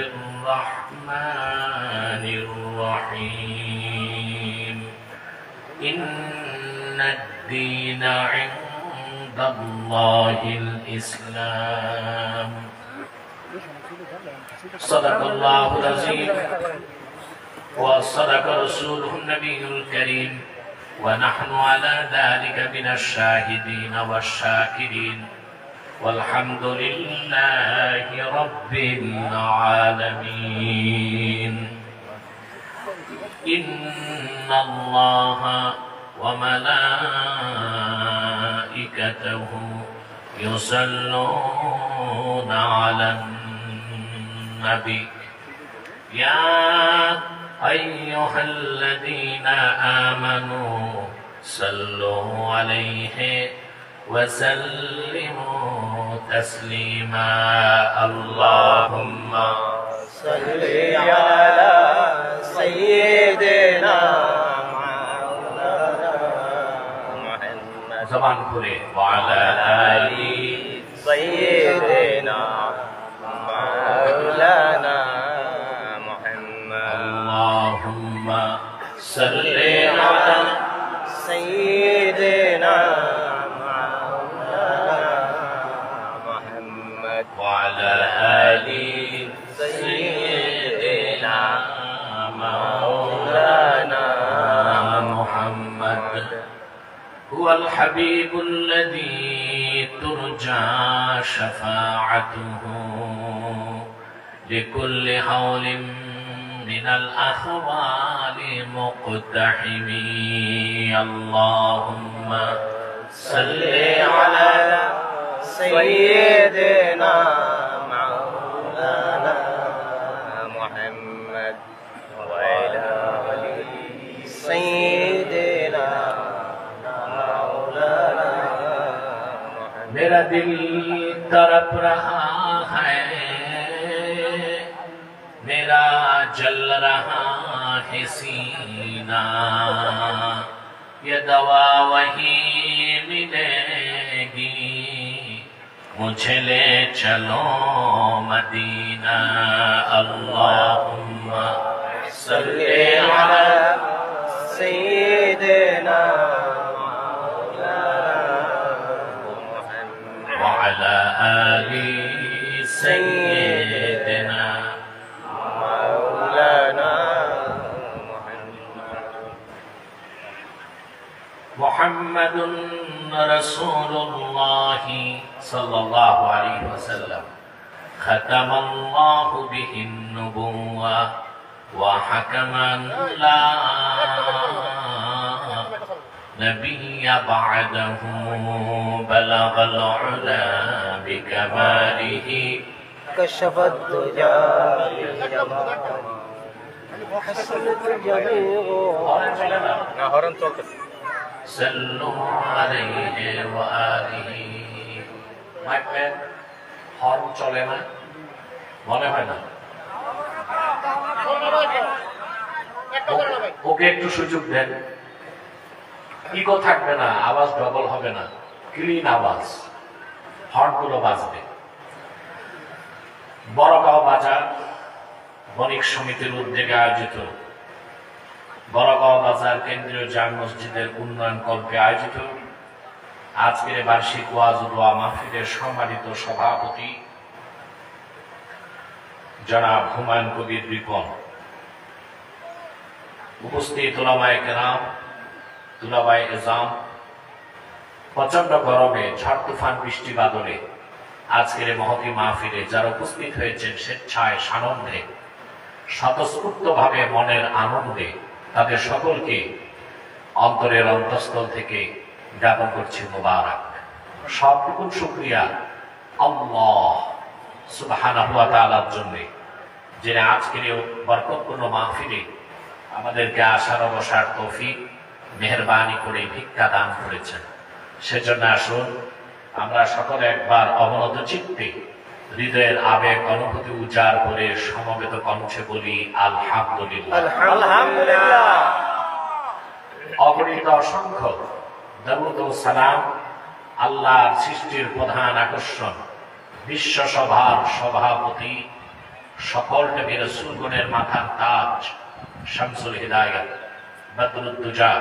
الرحمن الرحيم إن الدين عند الله الإسلام صدق الله العظيم وصدق رسوله النبي الكريم ونحن على ذلك من الشاهدين والشاكرين والحمد لله رب العالمين إن الله وملائكته يصلون على النبي يا أيها الذين آمنوا صلوا عليه وسلموا تسليما اللهم صل على سيدنا محمد زبان খুলে وعلى آل سيدنا مولانا محمد اللهم صل على سيدنا مولانا محمد وعلى آل سيدنا مولانا محمد هو الحبيب الذي ترجى شفاعته لكل حول من الأحوال مقتحم اللهم صل على سيدنا مولانا محمد وعلى آله سيدنا مولانا محمد मेरा दिल तड़प रहा है मेरा जल रहा है सीना ये दवा वही मिलेगी मुझे ले चलो मदीना अल्लाहुम्मा सल्ली अला سيدنا وعلى آل سيدنا مولانا محمد رسول الله صلى الله عليه وسلم ختم الله به النبوة وحكما لا نبي بعده بلغ العلا بكماله كشف الدجى وحسنت الجميع صلوا عليه وآله মাইক ম্যান হর্ন চলে না মনে হয় না ওকে একটু সুযোগ দেন ইকো থাকবে না আওয়াজ ডবল হবে না ক্লিন আওয়াজ হর্নগুলো বাজবে বড়গাঁও বাজার বণিক সমিতির উদ্যোগে আয়োজিত বড়গাঁও বাজার কেন্দ্রীয় জামে মসজিদের উন্নয়ন কল্পে আয়োজিত আজকের বার্ষিক ওয়াজ ও দোয়া মাহফিলের সম্মানিত সভাপতি জনাব হুমায়ুন কবির রিপন, উপস্থিত উলামায়ে কেরাম, তুলাবায়ে এজাম, প্রচন্ড গরমে ঝড় তুফান বৃষ্টি বাদলে আজকের মহতি মাহফিলে যারা উপস্থিত হয়েছেন স্বেচ্ছায় সানন্দে স্বতঃস্ফূর্তভাবে মনের আনন্দে তাদের সকলকে অন্তরের অন্তঃস্থল থেকে জ্ঞাপন করছি মুবারক। সবটুকু শুকরিয়া আল্লাহ সুবহানাহু ওয়া তাআলার জন্য, যিনি আজকের এই বরকতপূর্ণ মাহফিলে আমাদেরকে আসার বসার তৌফিক মেহেরবানি করে ভিক্ষা দান করেছেন। সেজন্য আসুন আমরা সকলে একবার অবনত চিত্তে হৃদয়ের আবেগ অনুভূতি উজাড় করে সমবেত কণ্ঠে বলি আলহামদুলিল্লাহ। আলহামদুলিল্লাহ। অগণিত অসংখ্য দরুদ ও সালাম আল্লাহর সৃষ্টির প্রধান আকর্ষণ বিশ্বসভার সভাপতি সকল নবী রাসূলগণের মাথার তাজ, শামসুল হিদায়াত, বদরুদ্দুজা,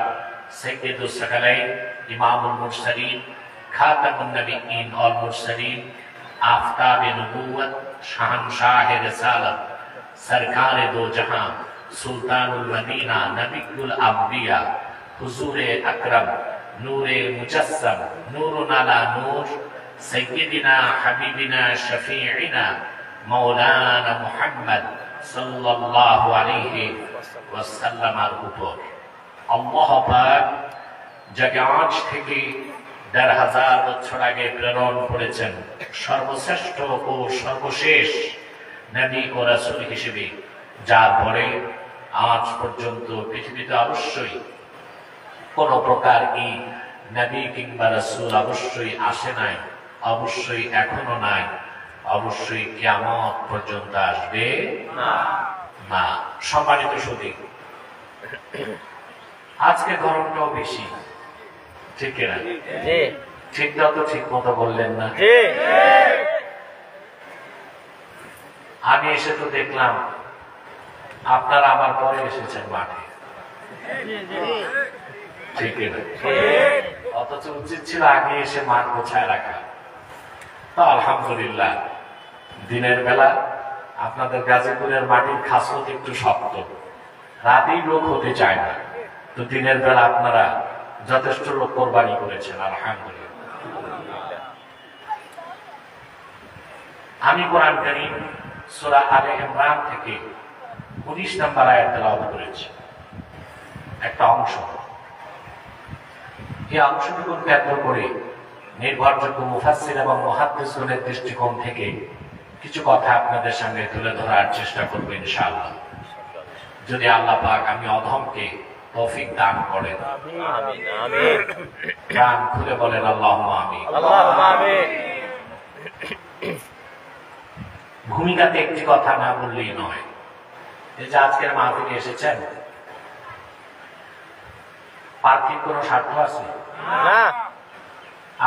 সাইয়্যিদুস সাকালাইন, ইমামুল মুরসালিন, খাতামুন নবিয়্যিন ওয়াল মুরসালিন, আফতাবে নবুওয়াত, শাহনশাহে রিসালাত, সরকারে দো জাহান, সুলতানুল মদিনা, নবিয়ুল আম্বিয়া, হুজুরে আকরাম, নূরে মুজাসসাম, নূরুন আলা নূর, সাইয়্যিদিনা হাবিবিনা শফিঈনা মাওলানা মুহাম্মদ সাল্লাল্লাহু আলাইহি ওয়াসাল্লামের উপর আল্লাহ পাক যাকে আজ থেকে ১৫০০ বছর আগে প্রেরণ করেছেন সর্বশ্রেষ্ঠ ও সর্বশেষ নবী ও রাসূল হিসেবে, যার পরে আজ পর্যন্ত পৃথিবীতে অবশ্যই কোন প্রকার এই নবী কিংবা রাসূল অবশ্যই আসে নাই, অবশ্যই এখনো নাই, অবশ্যই কিয়ামত পর্যন্ত আসবে না। সম্মানিত সুধী, আজকে গরমটাও বেশি, ঠিক কিনা? ঠিকটাও তো ঠিক মতো বললেন না। আমি এসে তো দেখলাম আপনারা আমার পরে এসেছেন মাঠে, ঠিক কিনা? অথচ উচিত ছিল আগে এসে মাঠ গোছায় রাখা। তো আলহামদুলিল্লাহ, দিনের বেলা আপনাদের গাজীপুরের মাটির খাসলত একটু শক্ত, রাতেই লোক হতে চায় না, তো দিনের বেলা আপনারা যথেষ্ট লোক কোরবানি করেছেন, আলহামদুলিল্লাহ। আমি কোরআন কারীম সূরা আলে ইমরান থেকে 19 নম্বর আয়াত তেলাওয়াত করেছি, একটা অংশ। এই অংশটুকু কেন্দ্র করে নির্ভরযোগ্য মুফাসসির এবং মুহাদ্দিসগণের দৃষ্টিকোণ থেকে কিছু কথা আপনাদের সামনে তুলে ধরার চেষ্টা করব ইনশাআল্লাহ, যদি আল্লাহ পাক আমি অধমকে তৌফিক দান করেন। আমিন আমিন। প্রাণ খুলে বলেন আল্লাহুম্মা আমিন। আল্লাহুম্মা আমিন। ভূমিকাতে একটি কথা না বললেই নয়, এই যে আজকের মাহফিলে এসেছেন, পার্থিব কোনো স্বার্থ আছে না।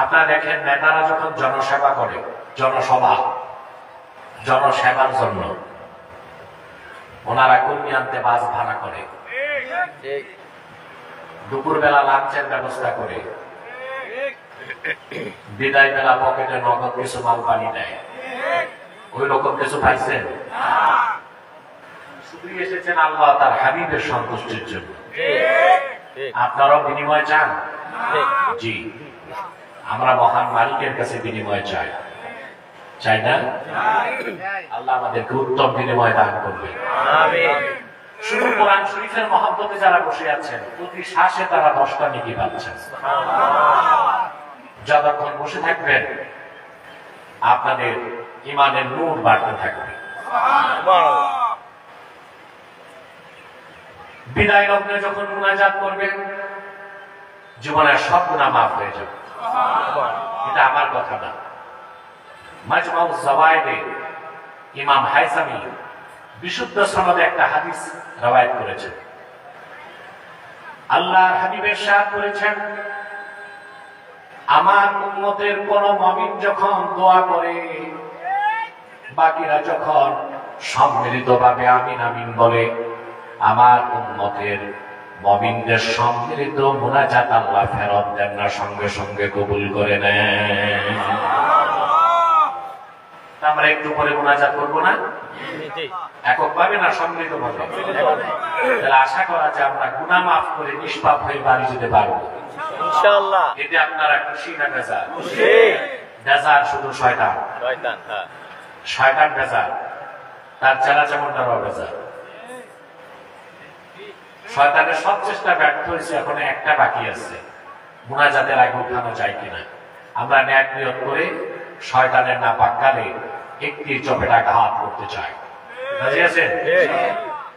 আপনারা দেখেন নেতারা যখন জনসেবা করে, জনসভা, জনসেবার জন্য ওনারা কর্মী আনতে বাস ভাড়া করে, দুপুরবেলা লাঞ্চের ব্যবস্থা করে, বিদায় বেলা পকেটে নগদ কিছু মাল পানি দেয়। ওই রকম কিছু পাইছেন? শুধু এসেছেন আল্লাহ তার হাবিবের সন্তুষ্টির জন্য। আপনারাও বিনিময় চান? জি, আমরা মহান মালিকের কাছে বিনিময় চাই, চাই না? আল্লাহ আমাদেরকে উত্তম বিনিময় দান করবে। শুধু কোরআন শরীফের মহব্বতে যারা বসে আছেন, প্রতি শ্বাসে তারা 10টা নেকি পাচ্ছেন। যতক্ষণ বসে থাকবেন আপনাদের ঈমানের নূর বাড়তে থাকবে। বিদায় লগ্নে যখন মুনাজাত করবেন, জীবনের সব গুনাহ মাফ হয়ে যাবে। এটা আমার কথা না, মাজমাউজ জাওয়ায়েদে ইমাম হাইসামি বিশুদ্ধ সনদে একটা হাদিস রওয়ায়াত করেছেন। আল্লাহর হাবিব ইরশাদ করেছেন, আমার উম্মতের কোন মুমিন যখন দোয়া করে, বাকিরা যখন সম্মিলিতভাবে আমিন আমিন বলে, আমার উম্মতের মুমিনদের সম্মিলিত মুনাজাত আল্লাহ ফেরত দেন না, সঙ্গে সঙ্গে কবুল করে নেন। আমরা একটু পরে মুনাজাত করবো না? এককভাবে না সম্মিলিতভাবে? তাহলে আশা করা যায় আমরা গুনাহ মাফ করে নিষ্পাপ হয়ে বাড়ি যেতে পারবো ইনশাআল্লাহ। এতে আপনারা খুশি না বেজার? খুশি। বেজার শুধু শয়তান, শয়তান, হ্যাঁ। শয়তান বেজার, তার চেলা যেমনটারও বেজার। শয়তানের সব চেষ্টা ব্যর্থ হয়েছে, এখন একটা বাকি আছে, মুনাজাতের আগে উঠানো যায় কিনা। আমরা ন্যাক নিয়ত করে শয়তানের নাপাক গালে একটি চপেটা ঘাত করতে চাই, রাজি আছেন?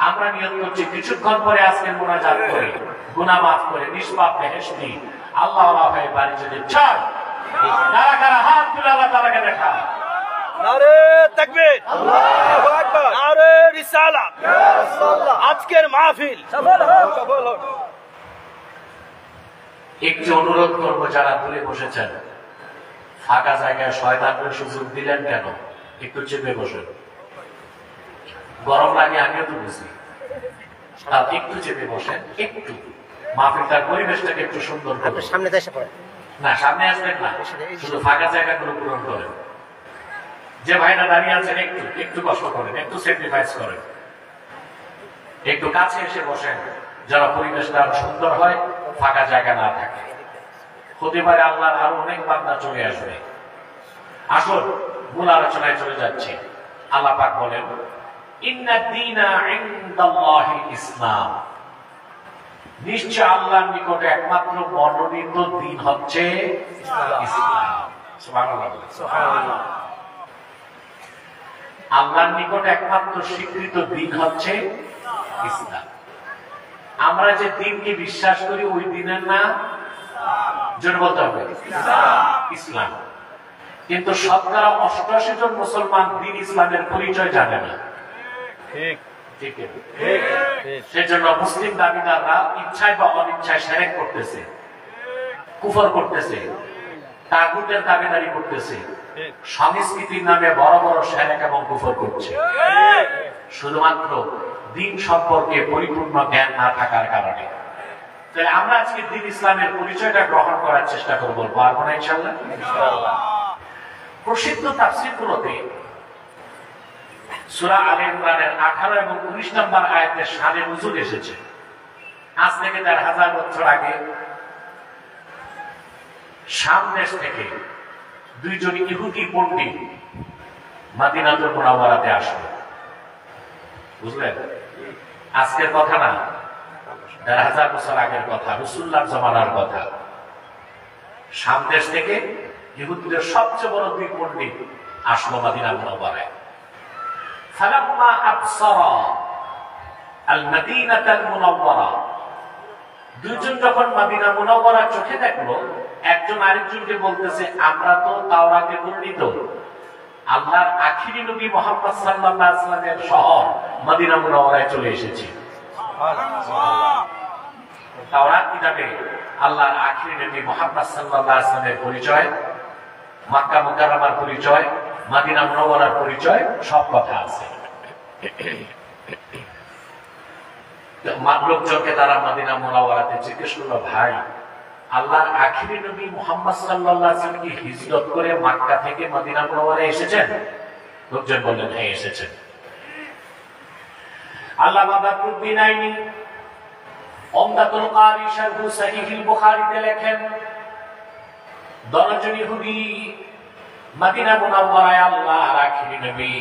আমরা নিয়ত করছি কিছুক্ষণ পরে আজকের মুনাজাত করে গুনাহ মাফ করে নিষ্পাপ বেহেশতি আল্লাহ হয়ে বাড়ি যেতে চাই। কারা কারা হাত তুলে আল্লাহ তাআলাকে দেখা? নারে তাকবীর, আল্লাহু আকবার, নারে রিসালাত, ইয়া রাসূলুল্লাহ। আজকের মাহফিল সফল হোক, সফল হোক। একটি অনুরোধ করবো, যারা দূরে বসেছেন, ফাঁকা জায়গায় শয়তানকে সুযোগ দিলেন কেন? একটু চেপে বসেন। গরম লাগে আমিও তো বুঝি, তাও একটু চেপে বসেন, একটু মাহফিলটার পরিবেশটাকে একটু সুন্দর করুন। সামনে এসে পড়ে না সামনে আসবেন না, শুধু ফাঁকা জায়গাগুলো পূরণ করেন। যে ভাইরা দাঁড়িয়ে আছেন একটু একটু কষ্ট করেন, একটু স্যাক্রিফাইস করেন, একটু কাছে এসে বসেন, যেন পরিবেশটা আরো সুন্দর হয়, ফাঁকা জায়গা না থাকে। হতে পারে আল্লাহর আরো অনেক বান্দা চলে আসবে। আসল মূল আলোচনায় চলে যাচ্ছে। আল্লাহ পাক বলেন, ইন্নাদ দীনা ইনদাল্লাহিল ইসলাম, নিশ্চয় আল্লাহর নিকটে একমাত্র মনোনীত দিন হচ্ছে ইসলাম। সুবহানাল্লাহ। আল্লাহর নিকটে একমাত্র স্বীকৃত দিন হচ্ছে ইসলাম। আমরা যে দিনকে বিশ্বাস করি ওই দিনের না, জোরে বলতে হবে ইসলাম। কিন্তু শতকরা ৮৮ জন মুসলমান দিন ইসলামের পরিচয় জানে না। সেজন্য মুসলিম দাবিদাররা ইচ্ছায় বা অনিচ্ছায় শিরক করতেছে, কুফর করতেছে, তাগুতের দাবিদারি করতেছে, সংস্কৃতির নামে বড় বড় শিরক এবং কুফর করছে, শুধুমাত্র দিন সম্পর্কে পরিপূর্ণ জ্ঞান না থাকার কারণে। তাহলে আমরা আজকে দিন ইসলামের পরিচয়টা গ্রহণ করার চেষ্টা করব, পারবো না ইনশাআল্লাহ? প্রসিদ্ধ তাফসীরগুলোতে সূরা আলে ইমরানের 18 এবং 19 নম্বর আয়াতের শানে নুজুল এসেছে। আজ থেকে ১০০০ বছর আগে শাম দেশ থেকে দুইজন ইহুদি পণ্ডিত মদিনাতুল মুনাওয়ারাতে আসলো। বুঝলেন? আজকের কথা না, ১০০০ বছর আগের কথা, রাসূলুল্লাহর জামানার কথা। শাম দেশ থেকে ইহুদিদের সবচেয়ে বড় দুই পণ্ডিত আসলো মদিনা মুনাওয়ারায়। ফালাম্মা আবসারা আল মদিনাতাল মুনাওয়ারা, দুইজন যখন মদিনা মুনাওয়ারা চোখে দেখলো, একজন আরেকজনকে বলতেছে, আমরা তো তাওরাতে বর্ণিত আল্লাহর আখিরি নবী মুহাম্মদ সাল্লাল্লাহু আলাইহি ওয়াসাল্লামের শহর মদিনা মুনাওয়ারায় চলে এসেছি। তাওরাত কিতাবে আল্লাহর আখিরি নবী মুহাম্মদ সাল্লাল্লাহু আলাইহি ওয়াসাল্লামের পরিচয়, মক্কা মুকাররমার পরিচয়, মদিনা মুনাওয়ারার পরিচয়, সব কথা আছে। লোকজনকে তারা মদিনা মুনাওয়ারাতে জিজ্ঞেস করলো, ভাই আল্লাহর আখিরি নবী মুহাম্মদ সাল্লাল্লাহু আলাইহি ওয়াসাল্লাম কি হিজরত করে মক্কা থেকে মদিনা মুনাওয়ারায় এসেছেন? লোকজন বললেন, হ্যাঁ এসেছেন। আল্লামা বাকরুদ্দিন আইনি উমদাতুল কারি শারহ সহিহুল বুখারীতে লেখেন, দশজন ইহুদি মদিনা মুনাওয়ারায় আল্লাহর আখিরি নবী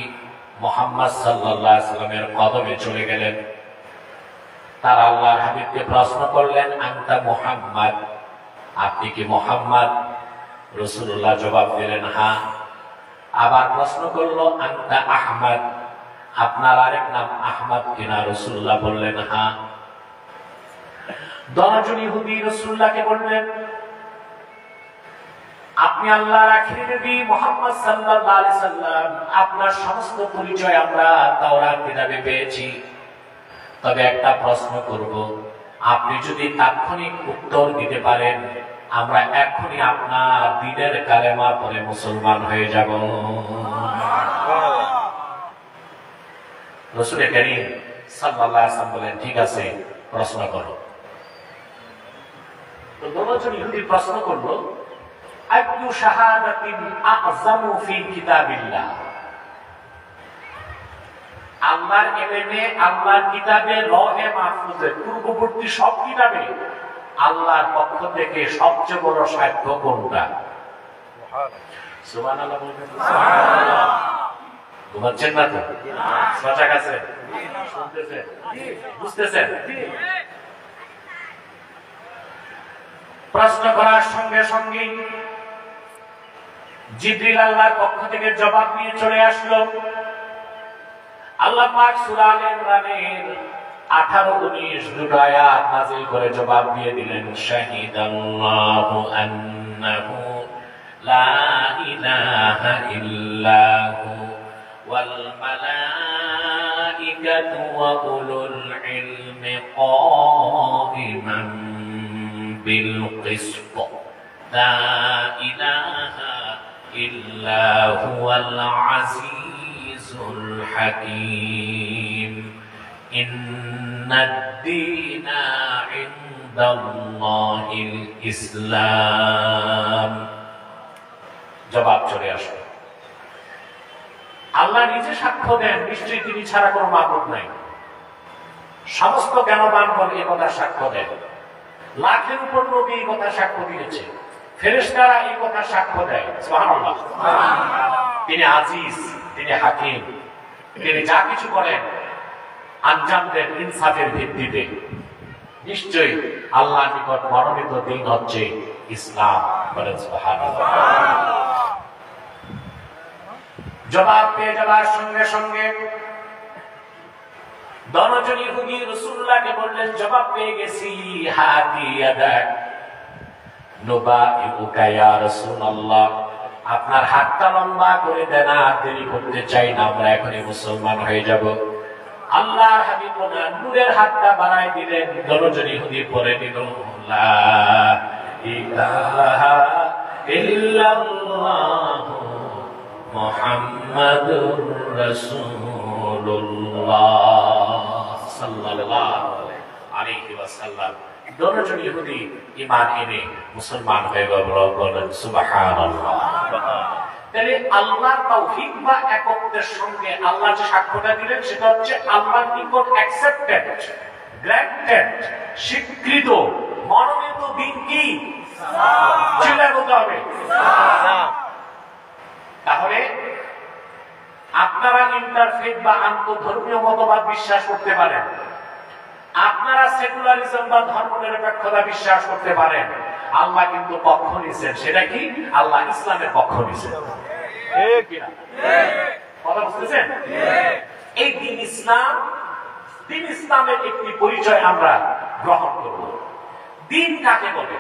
মুহাম্মদ সাল্লাল্লাহু আলাইহি ওয়াসাল্লামের কদমে চলে গেলেন। তারা আল্লাহর হাবিবকে প্রশ্ন করলেন, আনতা মুহাম্মদ, আপনি কি মুহাম্মদ? রাসূলুল্লাহ জবাব দিলেন, হ্যাঁ। আবার প্রশ্ন করলো, আনতা আহমদ, আপনার আরেক নাম আহমদ কিনা? রাসূলুল্লাহ বললেন, হ্যাঁ। দশজন ইহুদি রাসূলুল্লাহকে বললেন, আপনি আল্লাহর আখিরি নবী মুহাম্মদ সাল্লাল্লাহু আলাইহি ওয়াসাল্লাম, আপনার সমস্ত পরিচয় আমরা তাওরাত কিতাবে পেয়েছি। তবে একটা প্রশ্ন করব, আপনি যদি তাৎক্ষণিক উত্তর দিতে পারেন, আমরা এখনই আপনার দ্বীনের কালেমা পড়ে মুসলমান হয়ে যাব। রাসূল কারীম সাল্লাল্লাহু আলাইহি ওয়াসাল্লাম বলেন, ঠিক আছে, প্রশ্ন করো। তো দশজন ইহুদি প্রশ্ন করলো, আইয়ু শাহাদাতিন আযযামু ফি কিতাবিল্লাহ, আল্লাহর ইলমে, আল্লাহর কিতাবে, লওহে মাহফুজে, পূর্ববর্তী সব কিতাবে আল্লাহর পক্ষ থেকে সবচেয়ে বড় সাক্ষ্য কোনটা? সুবহানাল্লাহ বলবেন? সুবহানাল্লাহ। বুঝছেন না তো? সজাগ আছেন? শুনতেছেন? বুঝতেছেন? প্রশ্ন করার সঙ্গে সঙ্গে জিবরিল আল্লাহর পক্ষ থেকে জবাব নিয়ে চলে আসলো। আল্লাহ পাক সূরা আলে ইমরানের 18-19 দুটো আয়াত নাযিল করে জবাব দিয়ে দিলেন, শাহিদাল্লাহু আন্নাহু লা ইলাহা ইল্লাহু ওয়াল মালাইকাতু ওয়া উলুল ইলমি কাইমান বিল কিসত লা ইলাহা ইল্লা হুয়াল আজিজুল হাকীম। ইন্নাদ-দীনা ইনদাল্লাহিল ইসলাম। জবাব চলে আসবে। আল্লাহ নিজে সাক্ষ্য দেন, নিশ্চয়ই তিনি ছাড়া কোনো মাবুদ নাই। সমস্ত জ্ঞানবানগণ এই কথা সাক্ষ্য দেন। লাখের উপর নবী এই কথা সাক্ষ্য দিয়েছে, ফেরেশতারা এই কথা সাক্ষ্য দেয়। সুবহানাল্লাহ। তিনি আজিজ, তিনি হাকিম, তিনি যা কিছু করেন আঞ্জাম দেন ইনসাফের ভিত্তিতে। নিশ্চয়ই আল্লাহর নিকট মনোনীত দিন হচ্ছে ইসলাম। বলেন সুবহানাল্লাহ। জবাব পেয়ে যাওয়ার সঙ্গে সঙ্গে দনজন ইহুদি রাসূলুল্লাহকে বললেন, জবাব পেয়ে গেছি, হাতি ইয়াদাক নুবাইউকা ইয়া রাসূলুল্লাহ, আপনার হাতটা লম্বা করে দেন, আর দেরি করতে চাই না, আমরা এখনই মুসলমান হয়ে যাব। আল্লাহর হাবিব ওনার নূরের হাতটা বাড়ায় দিলেন। দনজন ইহুদি পরে দিল, লা ইলাহা ইল্লাল্লাহ মুহাম্মাদুর রাসূলুল্লাহ সাল্লাল্লাহু আলাইহি ওয়াসাল্লাম। দনজন ইহুদি ঈমান এনে মুসলমান হয়ে বলেন সুবহানাল্লাহ। তাহলে আল্লাহর তাওহীদ বা একত্বের সঙ্গে আল্লাহ যে সাক্ষ্যটা দিলেন সেটা হচ্ছে আল্লাহর নিকট অ্যাকসেপ্টেড, গ্র্যান্টেড, স্বীকৃত, মনোনীত দিন কি? সেটা বলতে হবে। তাহলে আপনারা ইন্টারফেথ বা আন্তঃধর্মীয় মতবাদ বিশ্বাস করতে পারেন, আপনারা সেকুলারিজম বা ধর্মনিরপেক্ষতা বিশ্বাস করতে পারেন, আল্লাহ কিন্তু পক্ষ নিছেন। সেটা কি? আল্লাহ ইসলামের পক্ষ নিছেন। কথা বুঝতেছেন? এই দিন ইসলাম, দিন ইসলামের একটি পরিচয় আমরা গ্রহণ করব। দিন কাকে বলে?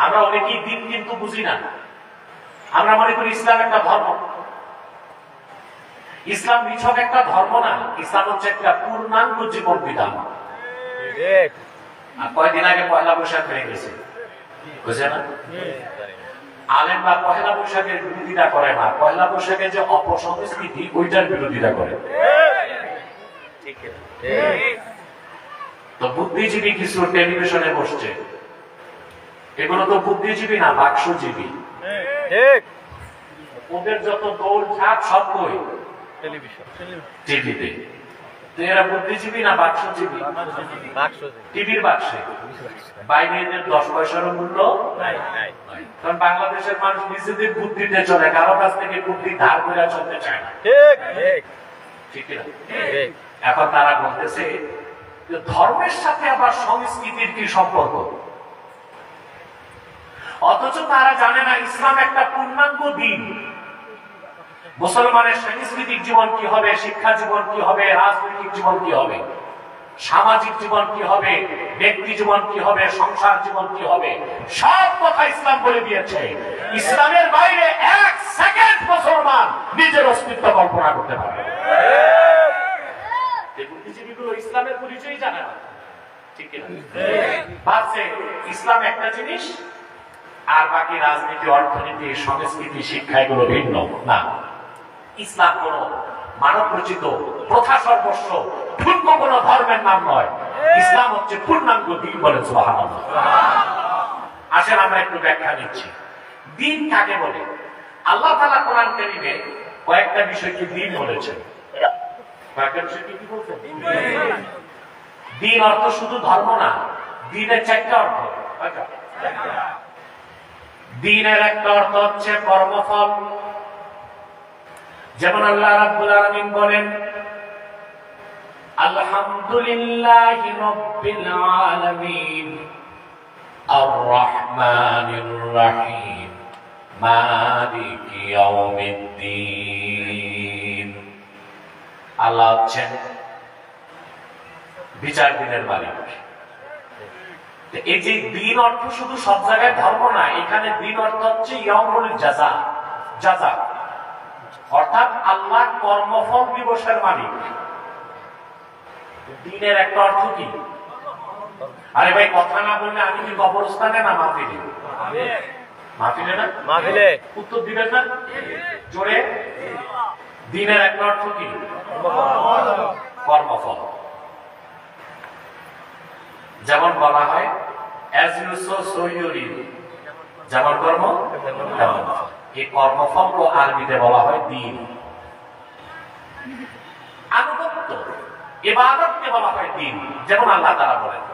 আমরা অনেকেই দিন কিন্তু বুঝি না। আমরা মনে করি ইসলাম একটা ধর্ম। ইসলাম নিছক একটা ধর্ম না, ইসলাম হচ্ছে একটা পূর্ণাঙ্গ জীবন বিধান। কয়েকদিন আগে পয়লা বৈশাখ হয়ে গেছে, বুঝে না? আলেমরা পয়লা বৈশাখের বিরোধিতা করে না, পয়লা বৈশাখের যে অপসংস্কৃতি ওইটার বিরোধিতা করে। তো বুদ্ধিজীবী কিছু টেলিভিশনে বসছে, এগুলো তো বুদ্ধিজীবী না, বাক্সজীবী। ওদের যত দৌড় ঝাঁপ সব বই টিভিতে। তো এরা বুদ্ধিজীবী না বাক্সজীবী? টিভির বাক্সে। বাইরে এদের 10 পয়সারও মূল্য নাই। কারণ বাংলাদেশের মানুষ নিজেদের বুদ্ধিতে চলে, কারো কাছ থেকে বুদ্ধি ধার করে চলতে চায় না। ঠিক না? এখন তারা বলতেছে ধর্মের সাথে আবার সংস্কৃতির কি সম্পর্ক? অথচ তারা জানে না ইসলাম একটা পূর্ণাঙ্গ দিন। মুসলমানের সাংস্কৃতিক জীবন কি হবে, শিক্ষা জীবন কি হবে, রাজনৈতিক জীবন কি হবে, সামাজিক জীবন কি হবে, ব্যক্তি জীবন কি হবে, সংসার জীবন কি হবে, সব কথা ইসলাম বলে দিয়েছে। ইসলামের বাইরে এক সেকেন্ড মুসলমান নিজের অস্তিত্ব কল্পনা করতে পারে। বুদ্ধিজীবীগুলো ইসলামের পরিচয় জানে না, ঠিক না? ভাবছে ইসলাম একটা জিনিস আর বাকি রাজনীতি, অর্থনীতি, সংস্কৃতি, শিক্ষা এগুলো ভিন্ন। না, ইসলাম কোন মানব রচিত প্রথা সর্বস্ব ঠুনকো কোন ধর্মের নাম নয়। ইসলাম হচ্ছে পূর্ণাঙ্গ দিন। বলেন সুবহানাল্লাহ। আসেন আমরা একটু ব্যাখ্যা দিচ্ছি, দিন কাকে বলে। আল্লাহ তাআলা কোরআন কারীমে কয়েকটা বিষয়কে দিন বলেছেন। কয়েকটা বিষয় কি বলছেন? দিন অর্থ শুধু ধর্ম না, দিনের 4টা অর্থ। দিনের একটা অর্থ হচ্ছে কর্মফল। যেমন আল্লাহ রাব্বুল আলামিন বলেন, আলহামদুলিল্লাহি রাব্বিল আলামিন আর রহমানির রহিম মালিকি ইয়াউমিদ্দিন। আল্লাহ হচ্ছেন বিচার দিনের মালিক। এই যে দিন অর্থ শুধু সব জায়গায় ধর্ম না, এখানে দিন অর্থ হচ্ছে ইয়াউমুল জাযা, জাযা অর্থাৎ আল্লাহ কর্মফল দিবসের মালিক। দিনের একটা অর্থ কি? আরে ভাই কথা না বললে আমি কি কবরস্থানে না মাহফিলে? মাহফিলে না? মাহফিলে। উত্তর দিবেন না জোরে? দিনের একটা অর্থ কি? কর্মফল। যেমন বলা হয় as you sow so you reap, যেমন কর্ম তেমন ফল। এই কর্মফলকে আরবিতে বলা হয় দ্বীন। আনুগত্য ইবাদতকে বলা হয় দ্বীন। যেমন আল্লাহ তাআলা বলেন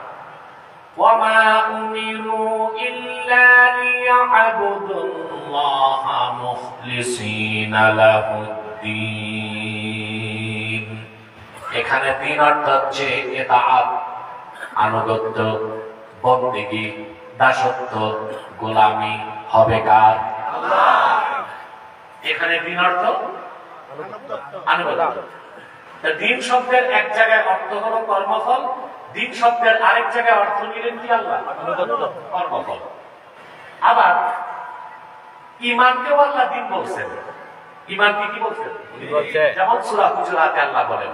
ওয়ামা উমিরু ইল্লা লিয়া'বুদুল্লাহা মুখলিসিনা লাহুদ্দীন। এখানে দ্বীন অর্থ হচ্ছে ইতাআত, আনুগত্য, বন্দেগী, দাসত্ব, গোলামি হবে কার? আল্লাহ। এখানে দ্বীন অর্থ আনুগত্য। দ্বীন শব্দের এক জায়গায় অর্থ হলো কর্মফল, দ্বীন শব্দের আরেক জায়গায় অর্থ নিলেন কি আল্লাহ? কর্মফল। আবার ঈমানকেও আল্লাহ দ্বীন বলছেন। ঈমানকে কি বলছেন? যেমন সূরা হুজুরাতে আল্লাহ বলেন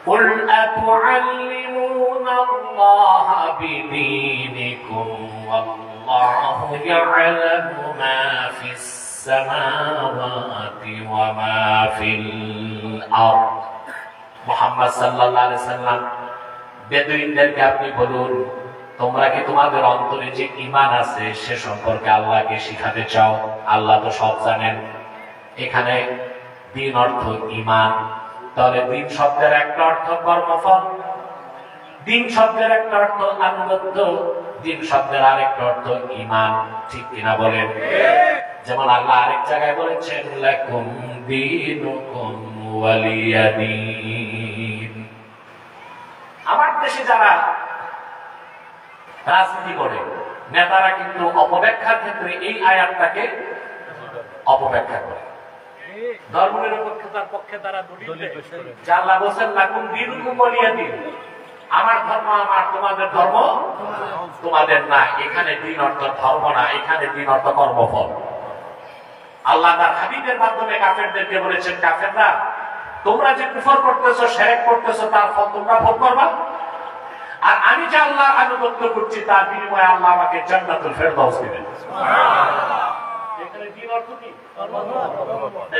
قل أتعلمون الله بدينكم والله يعلم ما في السماوات وما في الأرض। মুহাম্মদ সাল্লাল্লাহু আলাইহি সাল্লাম বেদুইনদেরকে আপনি বলুন, তোমরা কি তোমাদের অন্তরে যে ঈমান আছে সে সম্পর্কে আল্লাহকে শিখাতে চাও? আল্লাহ তো সব জানেন। এখানে দ্বীন অর্থ ঈমান। তাহলে দ্বীন শব্দের একটা অর্থ কর্মফল, দ্বীন শব্দের একটা অর্থ আনুগত্য, দ্বীন শব্দের আরেকটা অর্থ ঈমান। ঠিক কিনা বলেন? যেমন আল্লাহ আরেক জায়গায় বলেছেন লাকুম দীনুকুম ওয়ালিয়া দীন। আমার দেশে যারা রাজনীতি করে নেতারা কিন্তু অপব্যাখ্যার ক্ষেত্রে এই আয়াতটাকে অপব্যাখ্যা করে। ধর্মনিরপেক্ষতার পক্ষে তারা দলিল পেশ করে। আল্লাহ বলেন লাকুম দীনুকুম ওয়ালিয়া দীন, আমার ধর্ম আমার, তোমাদের ধর্ম তোমাদের না। এখানে দ্বীন অর্থ ধর্ম না, এখানে দ্বীন অর্থ কর্মফল। আল্লাহ তার হাবিবের মাধ্যমে কাফেরদেরকে বলেছেন, কাফেররা তোমরা যে কুফর করতেছো, শিরক করতেছো, তার ফল তোমরা ভোগ করবা। আর আমি যে আল্লাহর আনুগত্য করছি তার বিনিময়ে আল্লাহ আমাকে জান্নাতুল ফেরদাউস দিবেন। সুবহানাল্লাহ। এখানে দ্বীন অর্থ কি?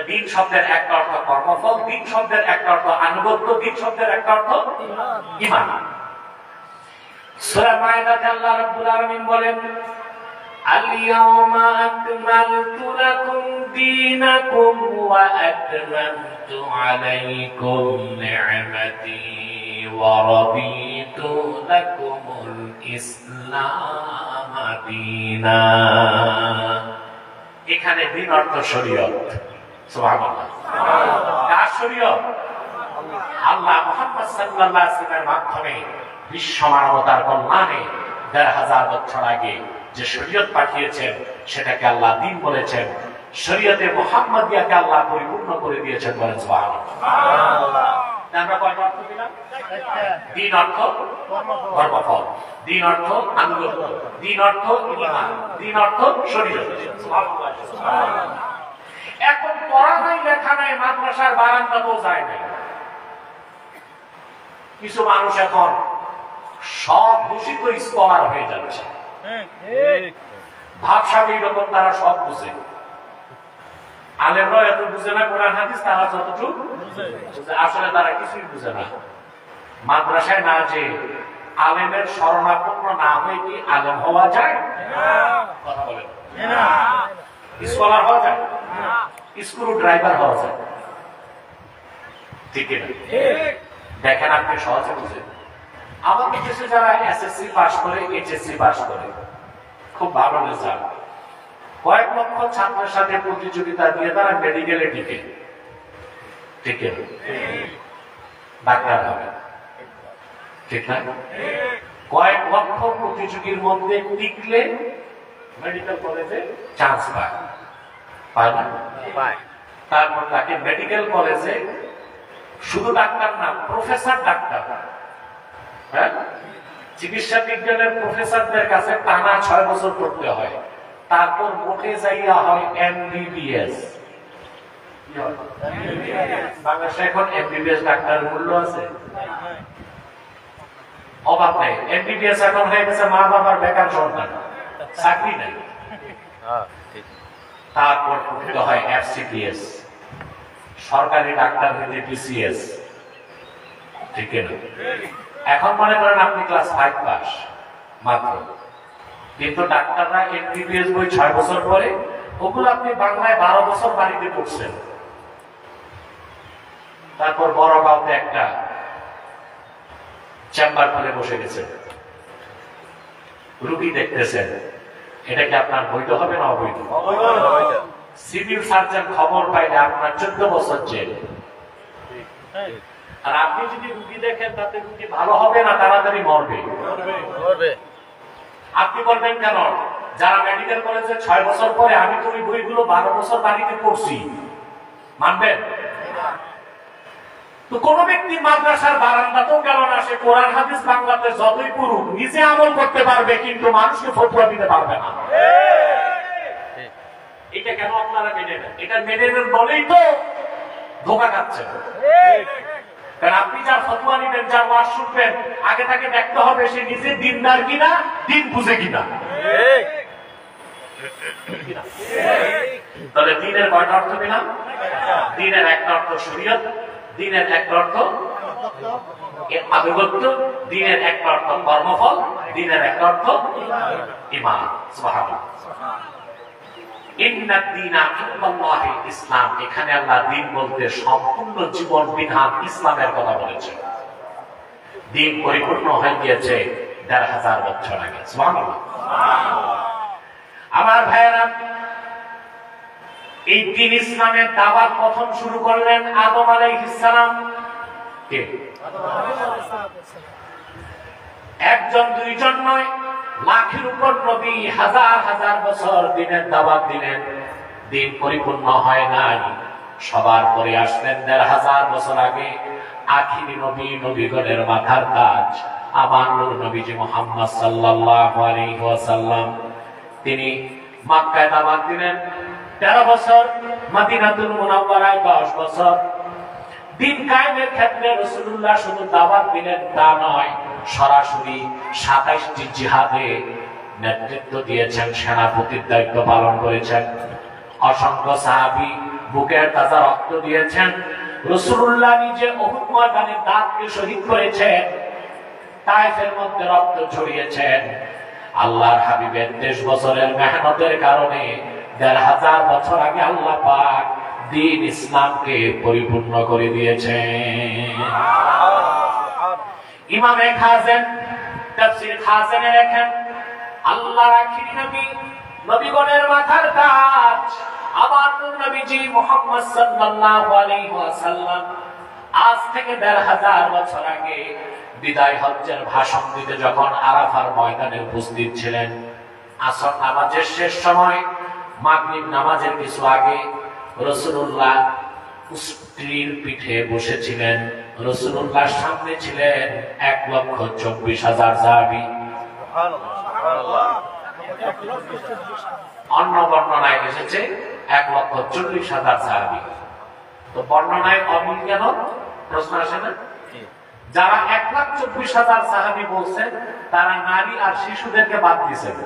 দ্বীন শব্দের একটা অর্থ কর্মফল, দ্বীন শব্দের একটা অর্থ আনুগত্য, দ্বীন শব্দের একটা অর্থ ঈমান। সূরা মায়েদাতে আল্লাহ রাব্বুল আলামিন বলেন আল-ইয়াওমা আকমালতু লাকুম দীনাকুম ওয়া আতমামতু আলাইকুম নি'মাতি ওয়া রাদিতু লাকুমুল ইসলাম দীনান। এখানে দ্বীন অর্থ শরীয়ত। সুবহানাল্লাহ। কার শরীয়ত? আল্লাহ মুহাম্মদ সাল্লাল্লাহু আলাইহি ওয়াসাল্লামের মাধ্যমে বিশ্ব মানবতার কল্যাণে ১৫০০ বছর আগে যে শরীয়ত পাঠিয়েছেন সেটাকে আল্লাহ দ্বীন বলেছেন। শরীয়তে মুহাম্মাদিয়াকে আল্লাহ পরিপূর্ণ করে দিয়েছেন। বলেন সুবহানাল্লাহ। আমরা কয়টা অর্থ দিলাম? দ্বীন অর্থ কর্মফল, দ্বীন অর্থ আনুগত্য, দ্বীন অর্থ ঈমান, দ্বীন অর্থ শরীয়ত। এখন পড়া নাই, লেখা নাই, মাদ্রাসার বারান্দাতেও যায় নাই। কিছু মানুষ এখন সব ঘোষিত স্কলার হয়ে যাচ্ছে। ভাবসাব এইরকম, তারা সব বুঝে। আলেমরা এত বুঝে না কোরআন হাদিস, তারা যতটুকু আসলে তারা কিছুই বুঝে না। মাদ্রাসায় না যে আলেমের শরণাপন্ন না হয়ে কি আলেম হওয়া যায়? কথা বলেন। স্কলার হওয়া যায়? স্ক্রু ড্রাইভার হওয়া যায়। ঠিক না? দেখেন আপনি সহজে বুঝেন। আমাদের দেশে যারা এসএসসি পাস করে, এইচএসসি পাস করে, খুব ভালো রেজাল্ট, কয়েক লক্ষ ছাত্রের সাথে প্রতিযোগিতা দিয়ে তারা মেডিকেলে টিকে, ঠিক ডাক্তার হবে, ঠিক না? কয়েক লক্ষ প্রতিযোগীর মধ্যে টিকলে মেডিকেল কলেজে চান্স পায়, পায় না? তারপর তাকে মেডিকেল কলেজে শুধু ডাক্তার না, প্রফেসর ডাক্তার, হ্যাঁ, চিকিৎসা বিজ্ঞানের প্রফেসরদের কাছে টানা 6 বছর পড়তে হয়। তারপর মোটে যাইয়া হয় এমবিবিএস। বাংলাদেশে এখন এমবিবিএস ডাক্তারের মূল্য আছে? অভাব নেই। এমবিবিএস এখন হয়ে গেছে মা বাবার বেকার সন্তান, চাকরি নেই। তারপর পড়তে হয় এফসিপিএস, সরকারি ডাক্তার হইতে বিসিএস, ঠিক না? এখন মনে করেন আপনি ক্লাস 5 পাস মাত্র, কিন্তু ডাক্তাররা এমবিবিএস বই 6 বছর পরে, ওগুলো আপনি বাংলায় 12 বছর বাড়িতে পড়ছেন। তারপর বড় গাঁওতে একটা চেম্বার খুলে বসে গেছে, রুগী দেখতেছেন। এটা কি আপনার বৈধ হবে না অবৈধ? সিভিল সার্জন খবর পাইলে আপনার 14 বছর জেল। আর আপনি যদি রুগী দেখেন তাতে রুগী ভালো হবে না তাড়াতাড়ি মরবে, আপনি বলবেন কেন? যারা মেডিকেল কলেজে 6 বছর পরে, আমি তো ওই বইগুলো 12 বছর বাড়িতে পড়ছি, মানবেন? তো কোন ব্যক্তি মাদ্রাসার বারান্দাতেও গেল না, সে কোরআন হাদিস বাংলাতে যতই পড়ুক নিজে আমল করতে পারবে, কিন্তু মানুষকে ফতোয়া দিতে পারবে না। এটা কেন আপনারা মেনে নেন? এটা মেনে নেন বলেই তো ধোঁকা খাচ্ছেন। কারণ আপনি যার ফতোয়া নিবেন, যার ওয়াজ শুনবেন, আগে তাকে দেখতে হবে সে নিজে দিনদার কিনা, দিন বুঝে কিনা। তাহলে দিনের কয়টা অর্থ পেলাম? দিনের একটা অর্থ শরীয়ত, দিনের একটা অর্থ আনুগত্য, দিনের একটা অর্থ কর্মফল, দিনের একটা অর্থ ঈমান। সুবহানাল্লাহ। ইসলাম, এখানে আল্লাহ দিন বলতে সম্পূর্ণ জীবন বিধান ইসলামের কথা বলেছে। দিন পরিপূর্ণ হয়ে গিয়েছে ১৫০০ বছর আগে। সুবহানাল্লাহ। আমার ভাইয়েরা, এই দিন ইসলামের দাওয়াত প্রথম শুরু করলেন আদম আলাইহিস সালাম। কে? একজন দুইজন নয়, লাখের উপর নবী, হাজার হাজার বছর দিনের দাওয়াত দিলেন, দিন পরিপূর্ণ হয় নাই। সবার পরে আসলেন ১৫০০ বছর আগে আখিরি নবী, নবীগণের মাথার তাজ আমার নূর নবীজি মুহাম্মদ সাল্লাল্লাহু আলাইহি ওয়াসাল্লাম। তিনি মক্কায় দাওয়াত দিলেন 13 বছর, মদিনাতুল মুনাওয়ারায় 10 বছর। দিন কায়েমের ক্ষেত্রে রাসূলুল্লাহ শুধু দাওয়াত দিলেন তা নয়, সরাসরি ২৭টি জিহাদে নেতৃত্ব দিয়েছেন, সেনাপতির দায়িত্ব পালন করেছেন। অসংখ্য সাহাবী বুকের তাজা রক্ত দিয়েছেন। রাসূলুল্লাহ নিজে উহুদ ময়দানে দাঁতকে শহীদ করেছেন, তায়েফের মধ্যে রক্ত ঝরিয়েছেন। আল্লাহর হাবিবের 23 বছরের মেহনতের কারণে ১৫০০ বছর আগে আল্লাহ পাক দিন ইসলামকে পরিপূর্ণ করে দিয়েছেন। ইমামে খাজেন তাফসীর খাজেনে লেখেন, আল্লাহর আখিরি নবী, নবীগণের মাথার তাজ আমার নূর নবীজি মুহাম্মদ সাল্লাল্লাহু আলাইহি ওয়াসাল্লাম আজ থেকে ১৫০০ বছর আগে বিদায় হজ্জের ভাষণ দিতে যখন আরাফার ময়দানে উপস্থিত ছিলেন, আসর নামাজের শেষ সময়, মাগরিব নামাজের কিছু আগে রাসূলুল্লাহ স্ত্রীর পিঠে বসেছিলেন। রাসূলুল্লাহর সামনে ছিলেন ১,২৪,০০০ সাহাবী। অন্য বর্ণনায় এসেছে ১,৪০,০০০ সাহাবী। তো বর্ণনায় অমিল কেন? প্রশ্ন আসে না? যারা ১,৪০,০০০ সাহাবী বলছেন তারা নারী আর শিশুদেরকে বাদ দিয়েছেন,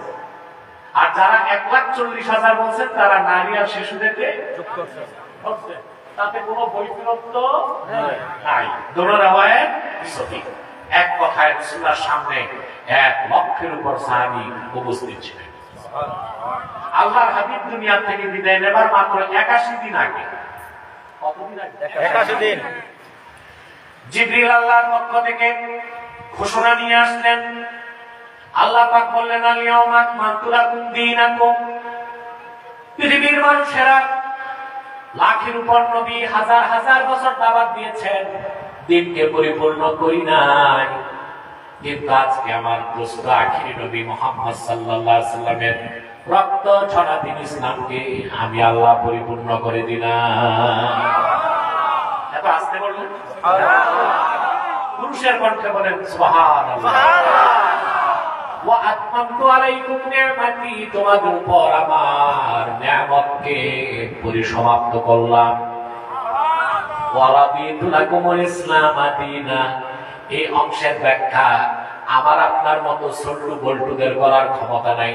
আর যারা ১,৪০,০০০ বলছেন তারা নারী আর শিশুদেরকে যোগ করছেন। তাতে কোনো বৈপরীত্য নাই, দুটো রাওয়ায়াত সঠিক। এক কথায় রাসূলুল্লাহর সামনে ১,০০,০০০ উপর সাহাবী উপস্থিত ছিলেন। আল্লাহর হাবিব দুনিয়া থেকে বিদায় নেবার মাত্র ৮১ দিন আগে, কতদিন আগে? ৮১ দিন, জিবরিল আল্লাহর পক্ষ থেকে ঘোষণা নিয়ে আসলেন। আল্লাহ পাক বললেন, আল-ইয়াওমা আকমালতু লাকুম দীনাকুম। পৃথিবীর মানুষেরা লাখের উপর নবী, হাজার হাজার বছর দাওয়াত দিয়েছেন, দিনকে পরিপূর্ণ করি নাই। কিন্তু আজকে আমার দোস্ত আখিরি নবী মুহাম্মদ সাল্লাল্লাহু আলাইহি সাল্লামের রক্ত ছড়া দিন ইসলামকে আমি আল্লাহ পরিপূর্ণ করে দিলাম। এত আস্তে বললেন, পুরুষের কণ্ঠে বলেন সুবহানাল্লাহ। ওয়া আতমামতু আলাইকুম নি'মাতি, তোমাদের উপর আমার নিয়ামতকে পরিসমাপ্ত করলাম। ওয়া রাদিতু লাকুমুল ইসলাম দীনা। এই অংশের ব্যাখ্যা আমার আপনার মতো সল্টু বল্টুদের করার ক্ষমতা নাই।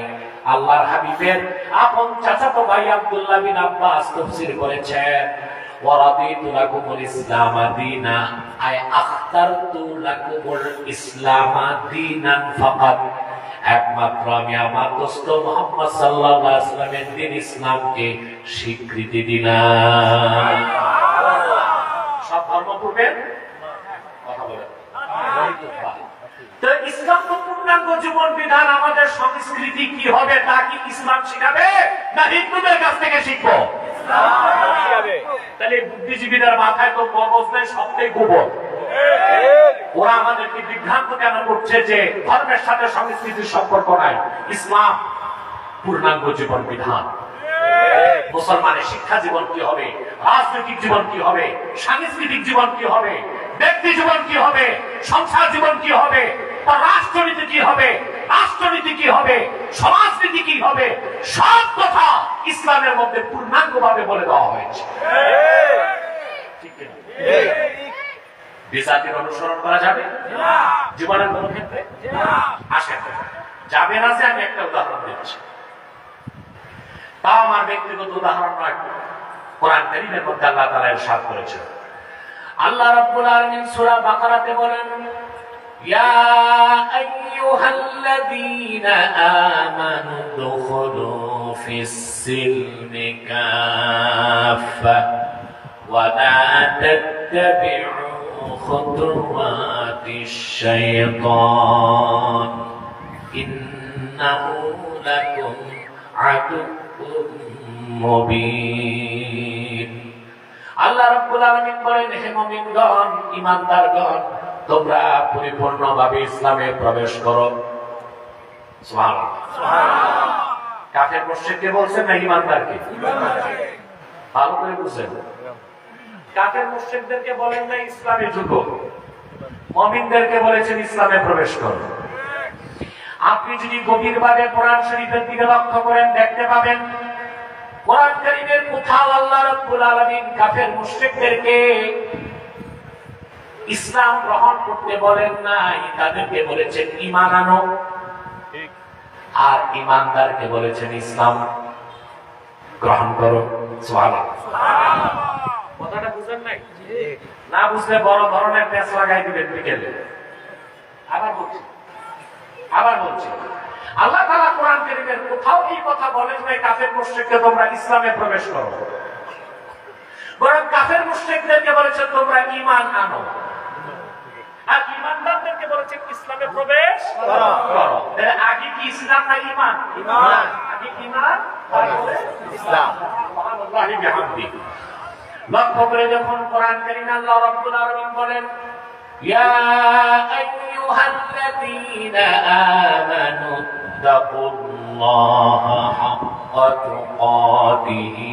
আল্লাহর হাবিবের আপন চাচাতো ভাই আব্দুল্লাহ বিন আব্বাস তাফসীর করেছেন, ওয়ারাদিতু লাকুমুল ইসলামা দীনা আই আখতারতু লাকুমুল ইসলামা দীনান ফাকাত, একমাত্র আমি আমার দোস্ত মুহাম্মদ সাল্লাল্লাহু আলাইহি ওয়াসাল্লামের দ্বীন ইসলামকে স্বীকৃতি দিলাম। সব ধর্ম পূর্বের কথা বলেন। তো ইসলাম তো পূর্ণাঙ্গ জীবন বিধান, আমাদের সংস্কৃতি কি হবে তা কি ইসলাম শিখাবে না হিন্দুদের কাছ থেকে শিখবো? তাহলে বুদ্ধিজীবীদের মাথায় তো মগজ নেই, সবটাই গোবর। ওরা আমাদেরকে বিভ্রান্ত কেন করছে যে ধর্মের সাথে সংস্কৃতির সম্পর্ক নাই? ইসলাম পূর্ণাঙ্গ জীবন বিধান। মুসলমানের শিক্ষা জীবন কি হবে, রাজনৈতিক জীবন কি হবে, সাংস্কৃতিক জীবন কি হবে, ব্যক্তি জীবন কি হবে, সংসার জীবন কি হবে, রাষ্ট্রনীতি কি হবে, রাষ্ট্রনীতি কি হবে, সমাজনীতি কি হবে, সব কথা ইসলামের মধ্যে পূর্ণাঙ্গ ভাবে বলে দেওয়া হয়েছে। ঠিক না? বিজাতির অনুসরণ করা যাবে জীবনের কোন ক্ষেত্রে? আসেন, যাবে না যে আমি একটা উদাহরণ দিচ্ছি, তাও আমার ব্যক্তিগত উদাহরণ নয়, কোরআন কারীমের মধ্যে আল্লাহ তাআলা ইরশাদ করেছেন। আল্লাহ রাব্বুল আলামিন সূরা বাকারাতে বলেন, ইয়া আইয়ুহাল্লাযীনা আমানু দুখুলু ফিস-সিলমি কাফা ওয়া লা তাত্তাবি'ু খুতুওয়াতিশ শাইতান ইন্নাহু লাকুম আদুউম মুবিন। আল্লাহ রাব্বুল আলামিন বলেন, হে মুমিনগণ, ঈমানদারগণ, তোমরা পরিপূর্ণভাবে ইসলামে প্রবেশ করো। সুবহানাল্লাহ। কাফের মুশরিককে বলছেন না ঈমানদারকে? ভালো করে বুঝেন। কাফের মুশরিকদেরকে বলেন না ইসলামে ঢুকো, মুমিনদেরকে বলেছেন ইসলামে প্রবেশ করো। আপনি যদি গভীরভাবে কোরআন শরীফের দিকে লক্ষ্য করেন, দেখতে পাবেন কোরআন কারীমের কোথাও আল্লাহ রাব্বুল আলামিন কাফের মুশরিকদেরকে ইসলাম গ্রহণ করতে বলেন নাই, তাদেরকে বলেছেন ঈমান আনো, আর ঈমানদারকে বলেছেন ইসলাম গ্রহণ করো। সুবহানাল্লাহ। কথাটা বুঝেন নাই? না বুঝলে বড় ধরনের পেঁচ লাগাই দিবেন বিকেলে। আবার বলছি আল্লাহ তাআলা কোরআন কারীমের কোথাও এই কথা বলেন নাই কাফের মুশরিককে তোমরা ইসলামে প্রবেশ করো, বরং কাফের মুশরিকদেরকে বলেছেন তোমরা ঈমান আনো, আর ঈমানদারদেরকে বলেছেন ইসলামে প্রবেশ করো। তাহলে আগে কি ইসলাম না ঈমান? ঈমান। আগে ঈমান, তারপরে ইসলাম। সুবহানাল্লাহি বিহামদি। লক্ষ্য করে যখন কোরআন কারীমে আল্লাহ রাব্বুল আলামিন বলেন, ইয়া আইয়ুহাল্লাযীনা আমানু তাকুল্লাহা হাক্কা তুকাতিহি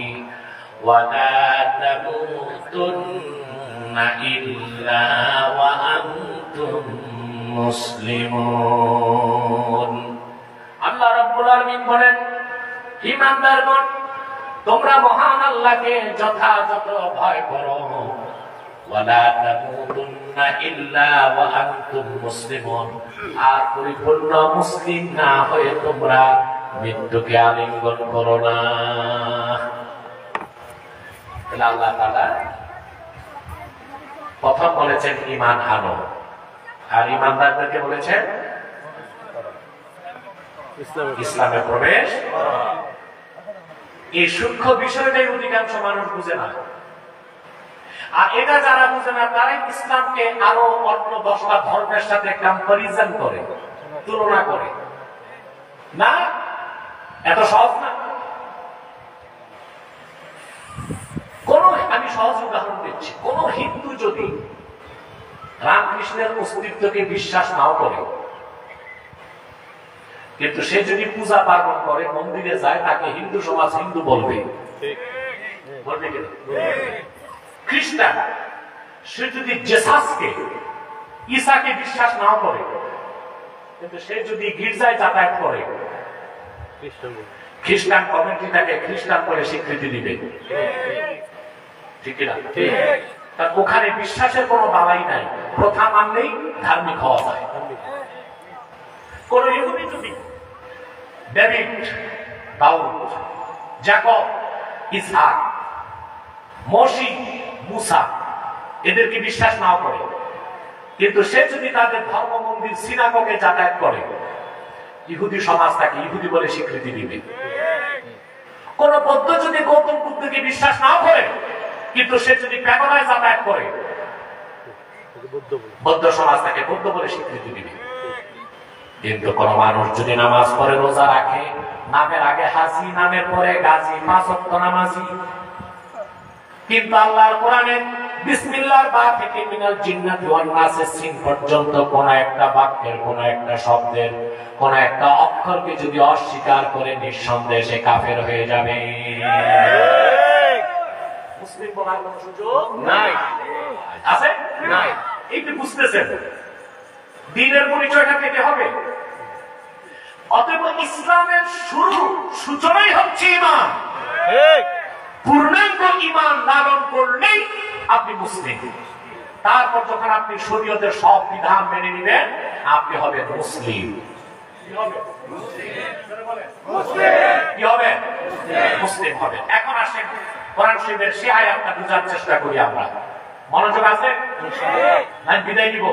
ওয়া লা তামুতুন্না ইল্লা ওয়া আনতুম মুসলিমুন। আল্লাহ রাব্বুল আলামিন বলেন, ঈমানদারগণ, তোমরা মহান আল্লাহকে যথাযথ ভয় করো, ওয়ালা তামুতুন্না ইল্লা ওয়া আনতুম মুসলিমুন, আর পরিপূর্ণ মুসলিম না হয়ে তোমরা মৃত্যুকে আলিঙ্গন করো না। আল্লাহ তাআলা প্রথম বলেছেন ঈমান আনো, আর ঈমানদারদেরকে বলেছেন ইসলামে প্রবেশ। এই সূক্ষ্ম বিষয়টাই অধিকাংশ মানুষ বুঝে না, আর এটা যারা বুঝে না তারাই ইসলামকে আরো অন্য 10টা ধর্মের সাথে কম্পারিজন করে, তুলনা করে। না, এত সহজ না। আমি সহজ উদাহরণ দিচ্ছি, কোন হিন্দু যদি রামকৃষ্ণের অস্তিত্বকে বিশ্বাস নাও করে, কিন্তু সে যদি পূজা পার্বণ করে, মন্দিরে যায়, তাকে হিন্দু সমাজ হিন্দু বলবে। খ্রিস্টান সে যদি জেসাসকে, ঈসাকে বিশ্বাস নাও করে, কিন্তু সে যদি গির্জায় যাতায়াত করে, খ্রিস্টান কমিউনিটি তাকে খ্রিস্টান বলে স্বীকৃতি দিবে। ঠিক না? কারণ ওখানে বিশ্বাসের কোনো বালাই নাই, প্রথা মানলেই ধার্মিক হওয়া যায়। কোন ইহুদি যদি ডেভিড, দাউদ, জাকব, ইসহাক, মশি মুসা এদেরকে বিশ্বাস নাও করে, কিন্তু সে যদি তাদের ধর্ম মন্দির সিনাগগে যাতায়াত করে, ইহুদি সমাজ তাকে ইহুদি বলে স্বীকৃতি দিবে। কোন বৌদ্ধ যদি গৌতম বুদ্ধকে বিশ্বাস নাও করে, কিন্তু সে যদি প্যাগোডায় যাতায়াত করে, বৌদ্ধ সমাজ তাকে বৌদ্ধ বলে স্বীকৃতি দিবে। কিন্তু কোন মানুষ যদি নামাজ পড়ে, রোজা রাখে, নামের আগে হাজি, নামের পরে গাজী, 5 ওয়াক্ত নামাজি, কিন্তু আল্লাহর কোরআনে বিসমিল্লাহর বা থেকে মিনাল জিন্নাতি ওয়ান নাসের সিন পর্যন্ত কোন একটা বাক্যের, কোন একটা শব্দের, কোন একটা অক্ষরকে যদি অস্বীকার করে, নিঃসন্দেহে সে কাফের হয়ে যাবে। মুসলিম বলার কোন সুযোগ নাই, আছে নাই। এইটা বুঝতেছেন, দ্বীনের পরিচয়টা পেতে হবে। অতএব ইসলামের সূচনাই হচ্ছে ঈমান। পূর্ণাঙ্গ ঈমান লালন করলেই আপনি মুসলিম। তারপর যখন আপনি শরীয়তের সব বিধান মেনে নেবেন, আপনি হবেন মুসলিম। কি হবে? মুসলিম হবে। এখন আসেন কোরআন শরীফের সেই আয়াতটা বোঝার চেষ্টা করি আমরা। মনোযোগ আছে? আমি বিদায় নিব।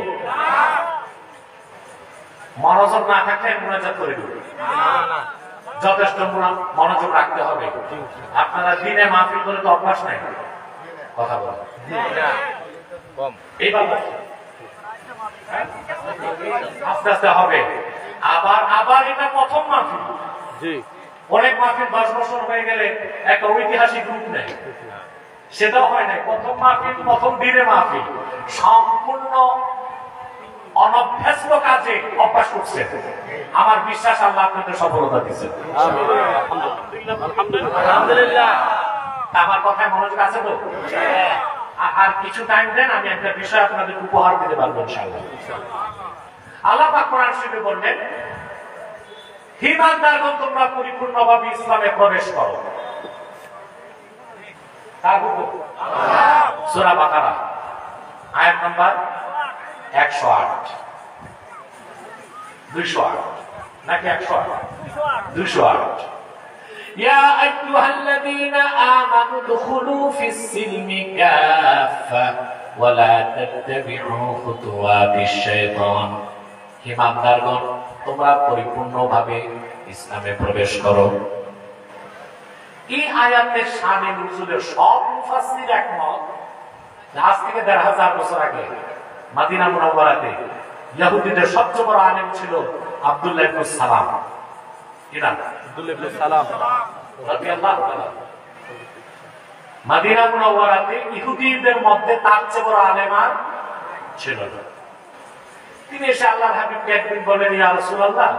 মনোযোগ না থাকলে মোনাজাত করে দেব। যথেষ্ট মনোযোগ রাখতে হবে। আপনারা দিনে মাহফিল করে তো অভ্যাস নাই কথা বলা, আস্তে আস্তে হবে। আবার এটা প্রথম মাহফিল। অনেক মাহফিল 10 বছর হয়ে গেলে একটা ঐতিহাসিক রূপ নেয়, সেটাও হয় নাই। প্রথম মাহফিল, প্রথম দিনে মাহফিল, সম্পূর্ণ অনভ্যস্ত কাজে অভ্যাস করছে। আমার বিশ্বাস আল্লাহ আপনাদের সফলতা দিচ্ছে। আলহামদুলিল্লাহ। আমার কথায় মনোযোগ আছে তো? আর কিছু টাইম দেন, আমি একটা বিষয় আপনাদের উপহার দিতে পারবো ইনশাআল্লাহ। আল্লাহ পাক কোরআন শরীফে বললেন, হে ইমানদারগণ, তোমরা পরিপূর্ণভাবে ইসলামে প্রবেশ করো। কার হুকুম? সূরা বাকারা আয়াত নাম্বার 108, 208 নাকি 108? 208। ইয়া আইয়ুহাল্লাযীনা আমানু দুখুলু ফিস সিলমি কাফা ওয়া লা তাত্তাবি'উ খুতুওয়াতিশ শাইতান। ঈমানদারগণ, তোমরা পরিপূর্ণভাবে ইসলামে প্রবেশ করো। এই আয়াতের শানে নুজুলের সব মুফাসসির একমত। আজ থেকে 1500 বছর আগে মদিনা মুনাওয়ারাতে ইহুদিদের সবচেয়ে বড় আলেম ছিল আব্দুল্লাহ ইবনে সালাম। কি নাম? আব্দুল্লাহ ইবনে সালাম রাদিয়াল্লাহু তাআলা। মদিনা মুনাওয়ারাতে ইহুদিদের মধ্যে তার চেয়ে বড় আলেম আর ছিল না। তিনি এসে আল্লাহর হাবিবকে একদিন বলেন, ইয়া রাসূলুল্লাহ,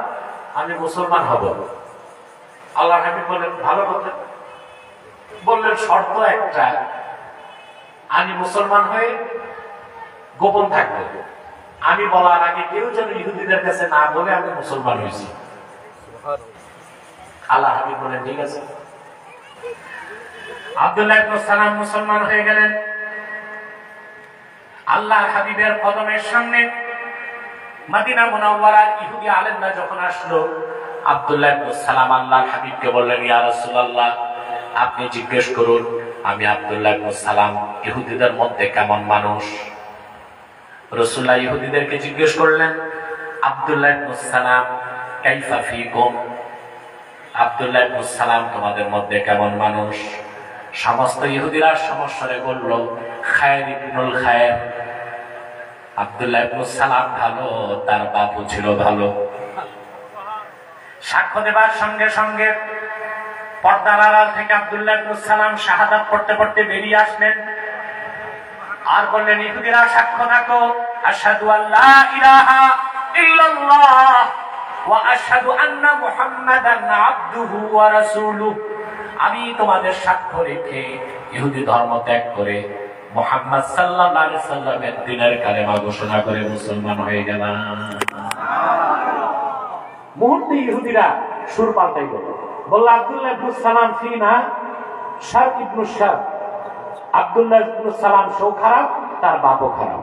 আমি মুসলমান হব। আল্লাহর হাবিব বলেন, ভালো কথা। বললেন, শর্ত একটা, আমি মুসলমান হয়ে গোপন থাকবো। আমি বলার আগে কেউ যেন ইহুদিদের কাছে না বলে আমি মুসলমান হয়েছি। আল্লাহ হাবিব বলেন, ঠিক আছে। আব্দুল্লাহ ইবনে সালাম মুসলমান হয়ে গেলেন। আল্লাহর হাবিবের কদমের সামনে মদিনা মুনাওয়ারার ইহুদি আলেমরা যখন আসলো, আব্দুল্লাহ ইবনে সালাম আল্লাহর হাবিবকে বললেন, ইয়া রাসূলুল্লাহ, আপনি জিজ্ঞেস করুন আমি আব্দুল্লাহ ইবনে সালাম ইহুদিদের মধ্যে কেমন মানুষ। রাসূলুল্লাহ ইহুদিদেরকে জিজ্ঞেস করলেন, আব্দুল্লাহ ইবনে সালাম কাইফা ফীকুম, আব্দুল্লাহ ইবনে সালাম তোমাদের মধ্যে কেমন মানুষ। সমস্ত ইহুদিরা সমস্বরে বলল, খায়র ইবনুল খায়র। আব্দুল্লাহ ইবনে সালাম ভালো, তার বাপু ছিল ভালো। সাক্ষ্য দেবার সঙ্গে সঙ্গে পর্দার আড়াল থেকে আব্দুল্লাহ ইবনে সালাম শাহাদাত পড়তে পড়তে বেরিয়ে আসলেন আর বললেন, ইহুদিরা সাক্ষ্য রাখো, আশহাদু আল্লা ইলাহা ইল্লাল্লাহ ওয়া আশহাদু আন্না মুহাম্মাদান আবদুহু ওয়া রাসূলুহু। আমি তোমাদের সাক্ষ্য রেখে ইহুদি ধর্ম ত্যাগ করে মুহাম্মদ সাল্লাল্লাহু আলাইহি সাল্লামের দ্বীনের কালেমা ঘোষণা করে মুসলমান হয়ে গেলাম। মুহূর্তে ইহুদিরা সুর পাল্টাই বলল, আব্দুল্লাহ ইবনে সালাম ফিনা শার ইবনে শার। আব্দুল্লাহ ইবনে সালাম সৌ খারাপ, তার বাপও খারাপ।